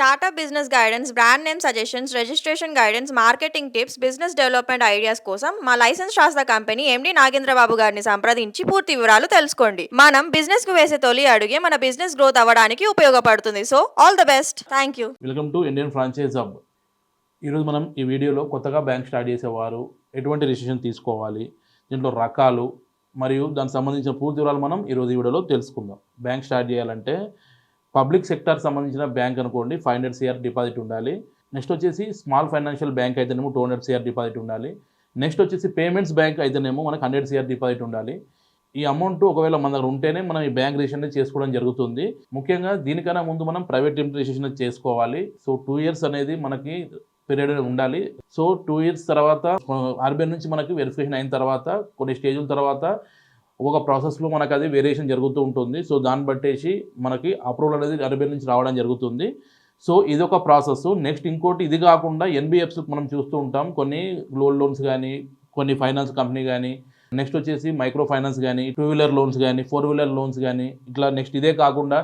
Startup business guidance, brand name suggestions, registration guidance, marketing tips, business development ideas కోసం మా licence శాస్త్ర company MD Nagendra Babu గారిని సంప్రదించి పూర్తి వివరాలు తెలుసుకోండి. మనం బిజినెస్ కు వేసే తొలి అడుగే మన బిజినెస్ గ్రోత్ అవ్వడానికి ఉపయోగపడుతుంది. So all the best. Thank you. Welcome to Indian franchise hub. ఈరోజు మనం ఈ వీడియోలో కొత్తగా బ్యాంక్ స్టార్ట్ చేసేవారు ఎటువంటి రిజిస్ట్రేషన్ తీసుకోవాలి, దీంట్లో రకాలు మరియు దానికి సంబంధించిన పూర్తి వివరాలు మనం ఈరోజు ఈ వీడియోలో తెలుసుకుందాం. బ్యాంక్ స్టార్ట్ చేయాలంటే పబ్లిక్ సెక్టర్ సంబంధించిన బ్యాంక్ అనుకోండి 500 CR డిపాజిట్ ఉండాలి. నెక్స్ట్ వచ్చేసి స్మాల్ ఫైనాన్షియల్ బ్యాంక్ అయితేనేమో 200 CR డిపాజిట్ ఉండాలి. నెక్స్ట్ వచ్చేసి పేమెంట్స్ బ్యాంక్ అయితేనేమో మనకు 100 CR డిపాజిట్ ఉండాలి. ఈ అమౌంట్ ఒకవేళ మన దగ్గర ఉంటేనే మనం ఈ బ్యాంక్ రిజిస్ట్రేషన్ చేసుకోవడం జరుగుతుంది. ముఖ్యంగా దీనికన్నా ముందు మనం ప్రైవేట్ లిమిటెడ్ రిజిస్ట్రేషన్ చేసుకోవాలి. సో 2 years అనేది మనకి పీరియడ్ ఉండాలి. సో 2 years తర్వాత ఆర్బీఐ నుంచి మనకి వెరిఫికేషన్ అయిన తర్వాత కొన్ని స్టేజ్ల తర్వాత ఒక ప్రాసెస్లో మనకు అది వేరియేషన్ జరుగుతూ ఉంటుంది. సో దాన్ని బట్టేసి మనకి అప్రూవల్ అనేది ఆర్బీఐ నుంచి రావడం జరుగుతుంది. సో ఇది ఒక ప్రాసెస్. నెక్స్ట్ ఇంకోటి ఇది కాకుండా ఎన్బిఎఫ్స్ మనం చూస్తూ ఉంటాం. కొన్ని గోల్డ్ లోన్స్ కానీ, కొన్ని ఫైనాన్స్ కంపెనీ కానీ, నెక్స్ట్ వచ్చేసి మైక్రో ఫైనాన్స్ కానీ, 2-wheeler లోన్స్ కానీ, 4-wheeler లోన్స్ కానీ, ఇట్లా నెక్స్ట్ ఇదే కాకుండా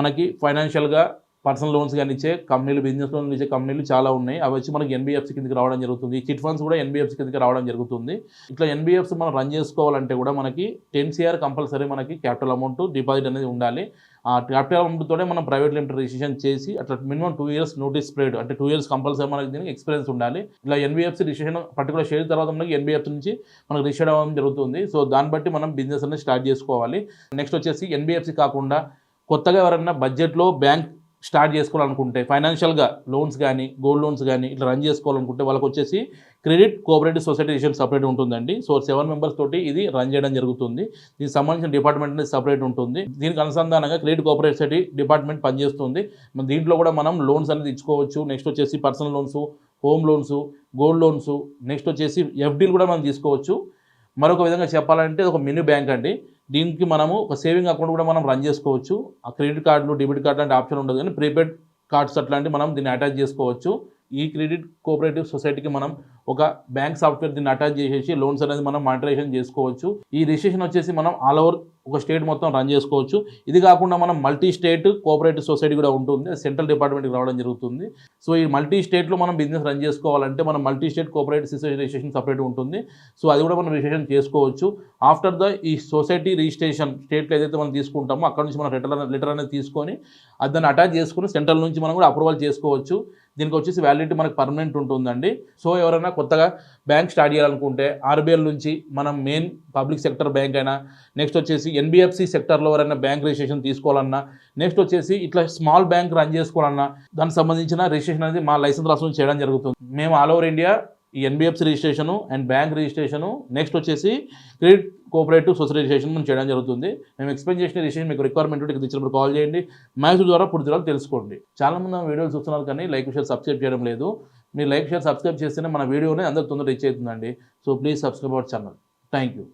మనకి ఫైనాన్షియల్గా పర్సనల్ లోన్స్ కానీ ఇచ్చే కంపెనీలు, బిజినెస్ లోన్స్ ఇచ్చే కంపెనీలు చాలా ఉన్నాయి. అవి వచ్చి మనకి ఎన్బిఎఫ్సి కిందకి రావడం జరుగుతుంది. చిట్ ఫండ్స్ కూడా ఎన్బిఎఫ్సి కిందకి రావడం జరుగుతుంది. ఇట్లా ఎన్బిఎఫ్సి మనం రన్ చేసుకోవాలంటే కూడా మనకి 10 CR కంపల్సరీ మనకి క్యాపిటల్ అమౌంట్ డిపాజిట్ అనేది ఉండాలి. ఆ క్యాపిటల్ అమౌంట్తోనే మనం ప్రైవేట్ లిమిటెడ్ రిజిస్ట్రేషన్ చేసి అట్లా మినిమం 2 years నోటీస్ పీరియడ్, అంటే 2 years కంపల్సరీ మనకి దీనికి ఎక్స్పీరియన్స్ ఉండాలి. ఇలా ఎన్బిఎఫ్సి రిజిస్ట్రేషన్ పర్టికులర్ స్టేజ్ తర్వాత మనకి ఎన్బిఎఫ్సి నుంచి మనకు రిజిస్టర్ అవ్వడం జరుగుతుంది. సో దాన్ని బట్టి మనం బిజినెస్ అనేది స్టార్ట్ చేసుకోవాలి. నెక్స్ట్ వచ్చేసి ఎన్బిఎఫ్సి కాకుండా కొత్తగా ఎవరైనా బడ్జెట్లో బ్యాంక్ స్టార్ట్ చేసుకోవాలనుకుంటే, ఫైనాన్షియల్గా లోన్స్ కానీ, గోల్డ్ లోన్స్ కానీ ఇట్లా రన్ చేసుకోవాలనుకుంటే వాళ్ళకి వచ్చేసి credit cooperative society registration separate ఉంటుందండి. సో 7 members తోటి ఇది రన్ చేయడం జరుగుతుంది. దీనికి సంబంధించిన డిపార్ట్మెంట్ అనేది సపరేట్ ఉంటుంది. దీనికి అనుసంధానంగా క్రెడిట్ కోఆపరేటివ్ సొసైటీ డిపార్ట్మెంట్ పనిచేస్తుంది. దీంట్లో కూడా మనం లోన్స్ అనేది ఇచ్చుకోవచ్చు. నెక్స్ట్ వచ్చేసి personal loans, home loans, gold loans, next వచ్చేసి ఎఫ్డీలు కూడా మనం తీసుకోవచ్చు. మరొక విధంగా చెప్పాలంటే ఒక మినీ బ్యాంక్ అండి. దీనికి మనము ఒక సేవింగ్ అకౌంట్ కూడా మనం రన్ చేసుకోవచ్చు. ఆ క్రెడిట్ కార్డులు, డెబిట్ కార్డు లాంటి ఆప్షన్ ఉండదు, కానీ ప్రీపెయిడ్ కార్డ్స్ అట్లాంటివి మనం దీన్ని అటాచ్ చేసుకోవచ్చు. ఈ క్రెడిట్ కోఆపరేటివ్ సొసైటీకి మనం ఒక బ్యాంక్ సాఫ్ట్వేర్ దీన్ని అటాచ్ చేసేసి లోన్స్ అనేది మనం మానిటరైజేషన్ చేసుకోవచ్చు. ఈ రిజిస్ట్రేషన్ వచ్చేసి మనం ఆల్ ఓవర్ ఒక స్టేట్ మొత్తం రన్ చేసుకోవచ్చు. ఇది కాకుండా మనం మల్టీ స్టేట్ కోఆపరేటివ్ సొసైటీ కూడా ఉంటుంది, సెంట్రల్ డిపార్ట్మెంట్కి రావడం జరుగుతుంది. సో ఈ మల్టీ స్టేట్లో మనం బిజినెస్ రన్ చేసుకోవాలంటే మనం multi state cooperative society registration separate ఉంటుంది. సో అది కూడా మనం రిజిస్ట్రేషన్ చేసుకోవచ్చు. ఆఫ్టర్ ఈ సొసైటీ రిజిస్ట్రేషన్ స్టేట్లో ఏదైతే మనం తీసుకుంటామో అక్కడ నుంచి మనం లెటర్ అనేది తీసుకొని అది దాన్ని అటాచ్ చేసుకుని సెంట్రల్ నుంచి మనం కూడా అప్రూవల్ చేసుకోవచ్చు. దీనికి వచ్చేసి వ్యాలిడిటీ మనకు పర్మనెంట్ ఉంటుందండి. సో ఎవరైనా కొత్తగా బ్యాంక్ స్టార్ట్ చేయాలనుకుంటే ఆర్బీఐ నుంచి మనం మెయిన్ పబ్లిక్ సెక్టర్ బ్యాంక్ అయినా, నెక్స్ట్ వచ్చేసి ఎన్బిఎఫ్సి సెక్టర్లో ఎవరైనా బ్యాంక్ రిజిస్ట్రేషన్ తీసుకోవాలన్నా, నెక్స్ట్ వచ్చేసి ఇట్లా స్మాల్ బ్యాంక్ రన్ చేసుకోవాలన్నా దానికి సంబంధించిన రిజిస్ట్రేషన్ అనేది మా లైసెన్స్ రాష్ట్రం చేయడం జరుగుతుంది. మేము ఆల్ ఓవర్ ఇండియా ఈ NBFC registration and bank registration, next వచ్చేసి క్రెడిట్ కోఆపరేటివ్ సొసైటీ రిజిస్ట్రేషన్ మనం చేయడం జరుగుతుంది. మేము ఎక్స్ప్లెయిన్ చేసిన రిజిస్ట్రేషన్ మీకు రిక్వైర్మెంట్ ఉంటే ఇచ్చినప్పుడు కాల్ చేయండి. మ్యాథ్స్ ద్వారా పూర్తి వివరాలు తెలుసుకోండి. చాలామంది వీడియోలు చూస్తున్నారు కానీ లైక్, షేర్, సబ్స్క్రైబ్ చేయడం లేదు. మీరు లైక్, షేర్, సబ్స్క్రైబ్ చేస్తేనే మన వీడియోనే అందరికి తొందరగా రీచ్ అవుతుందండి. So please subscribe our channel. Thank you.